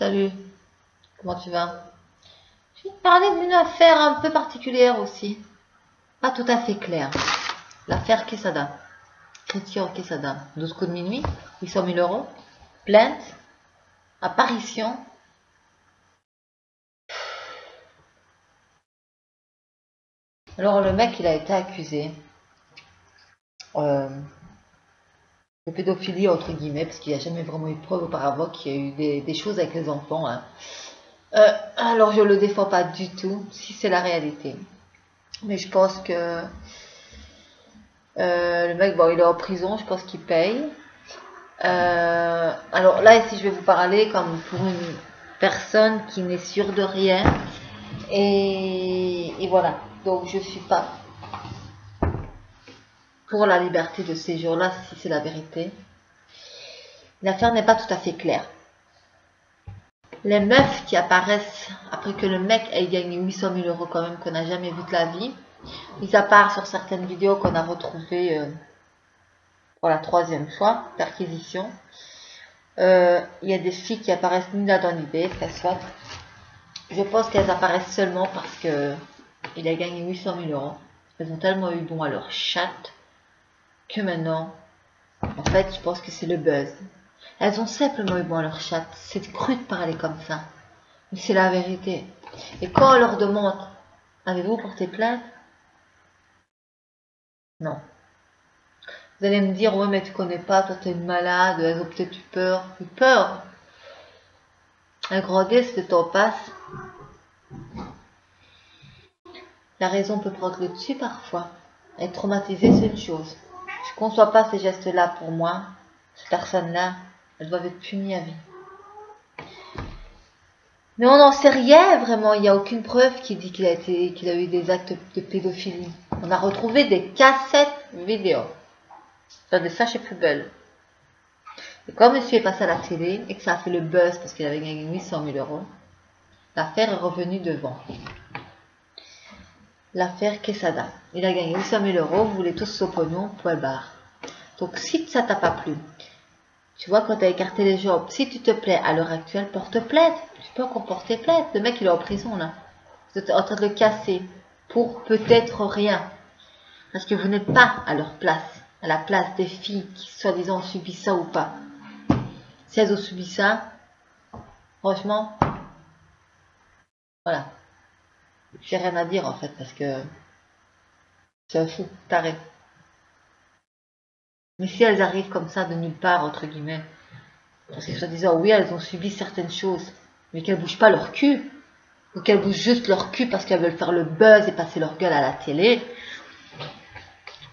Salut, comment tu vas? Je vais te parler d'une affaire un peu particulière aussi. Pas tout à fait claire. L'affaire Quesada. Christian Quesada. 12 coups de minuit, 800 000 euros. Plainte. Apparition. Alors le mec, il a été accusé de pédophilie entre guillemets, parce qu'il n'y a jamais vraiment eu de preuve auparavant qu'il y a eu des choses avec les enfants. Hein. Alors je le défends pas du tout, si c'est la réalité. Mais je pense que le mec, bon, il est en prison, je pense qu'il paye. Alors là, ici, je vais vous parler comme pour une personne qui n'est sûre de rien. Et voilà. Donc, je suis pas pour la liberté de séjour là, si c'est la vérité. L'affaire n'est pas tout à fait claire. Les meufs qui apparaissent après que le mec ait gagné 800 000 euros quand même, qu'on n'a jamais vu de la vie, mis à part sur certaines vidéos qu'on a retrouvées pour la 3e fois, perquisition. Il y a des filles qui apparaissent ni là dans l'idée, très soit. Je pense qu'elles apparaissent seulement parce que il a gagné 800 000 euros. Elles ont tellement eu bon à leur chatte que maintenant, en fait, je pense que c'est le buzz. Elles ont simplement eu bon à leur chatte. C'est cru de parler comme ça. Mais c'est la vérité. Et quand on leur demande, avez-vous porté plainte? Non. Vous allez me dire, ouais, mais tu connais pas, toi t'es une malade, elles ont peut-être eu peur. Eu peur. Un grand D, c'est le temps passe. La raison peut prendre le dessus parfois. Être traumatisé, c'est une chose. Je ne conçois pas ces gestes-là pour moi. Ces personnes-là, elles doivent être punies à vie. Mais on n'en sait rien vraiment. Il n'y a aucune preuve qui dit qu'il a eu des actes de pédophilie. On a retrouvé des cassettes vidéo dans des sachets poubelles. Et quand monsieur est passé à la télé et que ça a fait le buzz parce qu'il avait gagné 800 000 euros, l'affaire est revenue devant. L'affaire Quesada. Il a gagné 800 000 euros, vous voulez tous ce pognon, point barre. Donc si ça t'a pas plu, tu vois, quand tu as écarté les jambes, si tu te plais à l'heure actuelle, porte plainte. Tu peux encore porter plainte. Le mec, il est en prison là. Vous êtes en train de le casser pour peut-être rien. Parce que vous n'êtes pas à leur place, à la place des filles qui soi-disant ont subi ça ou pas. Si elles ont subi ça, franchement, voilà. J'ai rien à dire en fait parce que c'est un fou, taré. Mais si elles arrivent comme ça de nulle part, entre guillemets, parce que soi-disant, oui, elles ont subi certaines choses, mais qu'elles bougent pas leur cul, ou qu'elles bougent juste leur cul parce qu'elles veulent faire le buzz et passer leur gueule à la télé,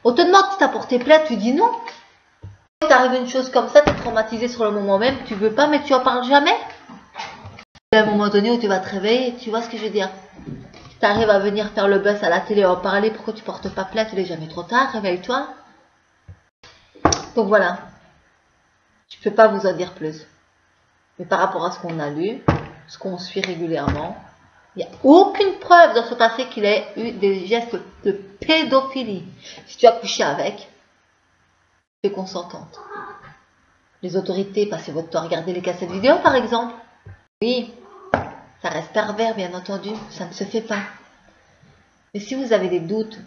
on te demande si t'as porté plainte, tu dis non. Si t'arrive une chose comme ça, t'es traumatisé sur le moment même, tu veux pas, mais tu en parles jamais. À un moment donné où tu vas te réveiller, tu vois ce que je veux dire. Si t'arrives à venir faire le buzz à la télé et en parler, pourquoi tu portes pas plainte? Il est jamais trop tard, réveille-toi. Donc voilà, je peux pas vous en dire plus. Mais par rapport à ce qu'on a lu, ce qu'on suit régulièrement, il n'y a aucune preuve dans ce passé qu'il ait eu des gestes de pédophilie. Si tu as couché avec, tu es consentante. Les autorités, passez votre temps à regarder les cassettes vidéo par exemple. Oui, ça reste pervers bien entendu, ça ne se fait pas. Mais si vous avez des doutes,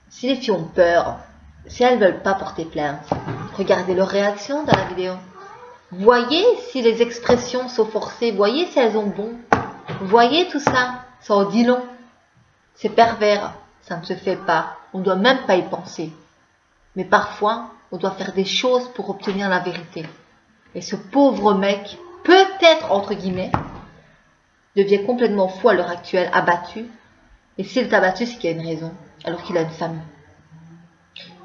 si les filles ont peur, si elles ne veulent pas porter plainte, regardez leurs réactions dans la vidéo. Voyez si les expressions sont forcées, voyez si elles ont bon. Voyez tout ça, ça en dit long. C'est pervers, ça ne se fait pas, on ne doit même pas y penser. Mais parfois, on doit faire des choses pour obtenir la vérité. Et ce pauvre mec, peut-être entre guillemets, devient complètement fou à l'heure actuelle, abattu. Et s'il est abattu, c'est qu'il y a une raison, alors qu'il a une famille.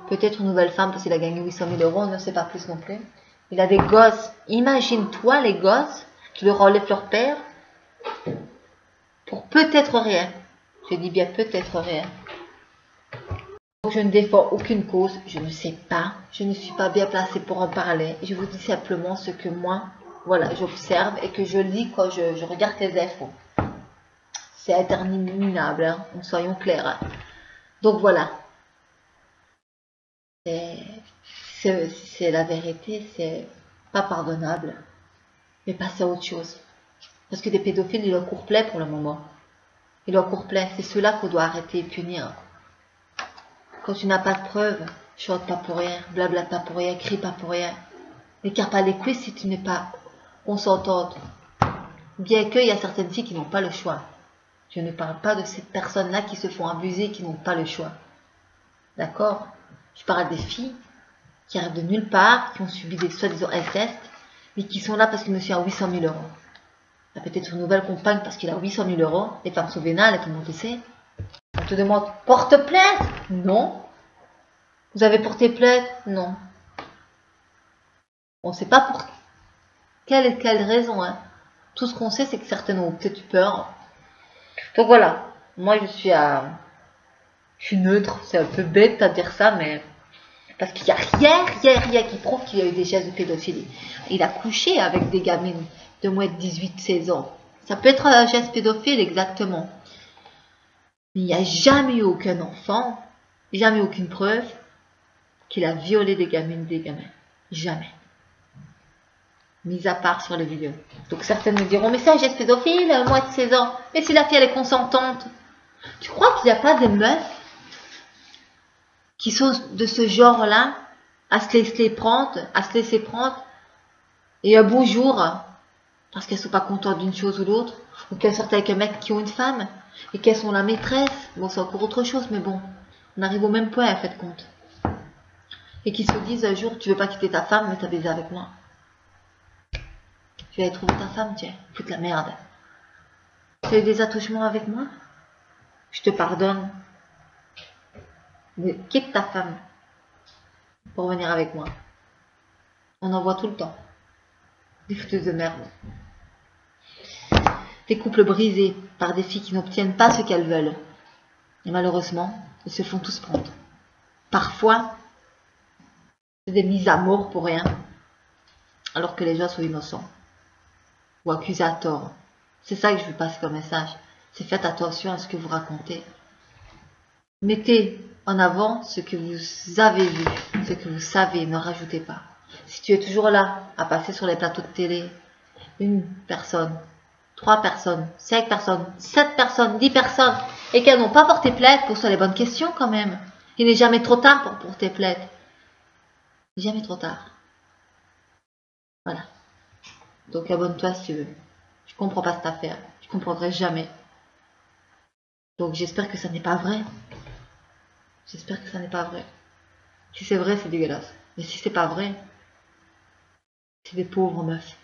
Peut-être une nouvelle femme parce qu'il a gagné 800 000 euros, on ne sait pas plus non plus. Il a des gosses. Imagine-toi les gosses qui leur enlèvent leur père pour peut-être rien. Je dis bien peut-être rien. Je ne défends aucune cause, je ne sais pas, je ne suis pas bien placée pour en parler. Je vous dis simplement ce que moi, voilà, j'observe et que je lis quand je regarde les infos. C'est interminable, hein, soyons clairs. Hein. Donc voilà. C'est la vérité, c'est pas pardonnable. Mais passez à autre chose. Parce que des pédophiles, il leur court plein pour le moment. Il leur court plein. C'est ceux-là qu'on doit arrêter et punir. Quand tu n'as pas de preuves, chante pas pour rien, blabla pas pour rien, crie pas pour rien. N'écarte pas les couilles si tu n'es pas consentante. Bien qu'il y a certaines filles qui n'ont pas le choix. Je ne parle pas de ces personnes-là qui se font abuser, qui n'ont pas le choix. D'accord? Je parle des filles qui arrivent de nulle part, qui ont subi des soi-disant incestes, mais qui sont là parce que monsieur a 800 000 euros. Il a peut-être une nouvelle compagne parce qu'il a 800 000 euros. Les femmes sont vénales et tout le monde le sait. On te demande, porte plainte? Non. Vous avez porté plainte? Non. On ne sait pas pour quelle raison. Hein. Tout ce qu'on sait, c'est que certaines ont peut-être eu peur. Donc voilà. Moi, je suis neutre. C'est un peu bête à dire ça, mais... Parce qu'il n'y a rien qui prouve qu'il y a eu des gestes de pédophilie. Il a couché avec des gamines de moins de 18-16 ans. Ça peut être un geste pédophile, exactement. Mais il n'y a jamais eu aucun enfant, jamais aucune preuve qu'il a violé des gamines, des gamins. Jamais. Mis à part sur les vidéos. Donc certaines me diront, mais c'est un geste pédophile, moins de 16 ans. Mais si la fille, elle est consentante. Tu crois qu'il n'y a pas des meufs qui sont de ce genre-là, à se laisser prendre, et un beau jour, parce qu'elles sont pas contentes d'une chose ou l'autre, ou qu'elles sortent avec un mec qui ont une femme, et qu'elles sont la maîtresse, bon c'est encore autre chose, mais bon, on arrive au même point, à fait compte. Et qui se disent un jour, tu veux pas quitter ta femme, mais t'as baisé avec moi. Tu vas aller trouver ta femme, tiens, foute la merde. Tu as eu des attouchements avec moi? Je te pardonne. Mais quitte ta femme pour venir avec moi. On en voit tout le temps. Des fouteuses de merde. Des couples brisés par des filles qui n'obtiennent pas ce qu'elles veulent. Et malheureusement, ils se font tous prendre. Parfois, c'est des mises à mort pour rien, alors que les gens sont innocents. Ou accusés à tort. C'est ça que je veux passer comme message. C'est faites attention à ce que vous racontez. Mettez en avant ce que vous avez vu, ce que vous savez, ne rajoutez pas. Si tu es toujours là, à passer sur les plateaux de télé, 1 personne, 3 personnes, 5 personnes, 7 personnes, 10 personnes, et qu'elles n'ont pas porté plainte, pose-toi les bonnes questions quand même. Il n'est jamais trop tard pour porter plainte. Il n'est jamais trop tard. Voilà. Donc abonne-toi si tu veux. Je comprends pas cette affaire. Je comprendrai jamais. Donc j'espère que ça n'est pas vrai. J'espère que ça n'est pas vrai. Si c'est vrai, c'est dégueulasse. Mais si c'est pas vrai, c'est des pauvres meufs.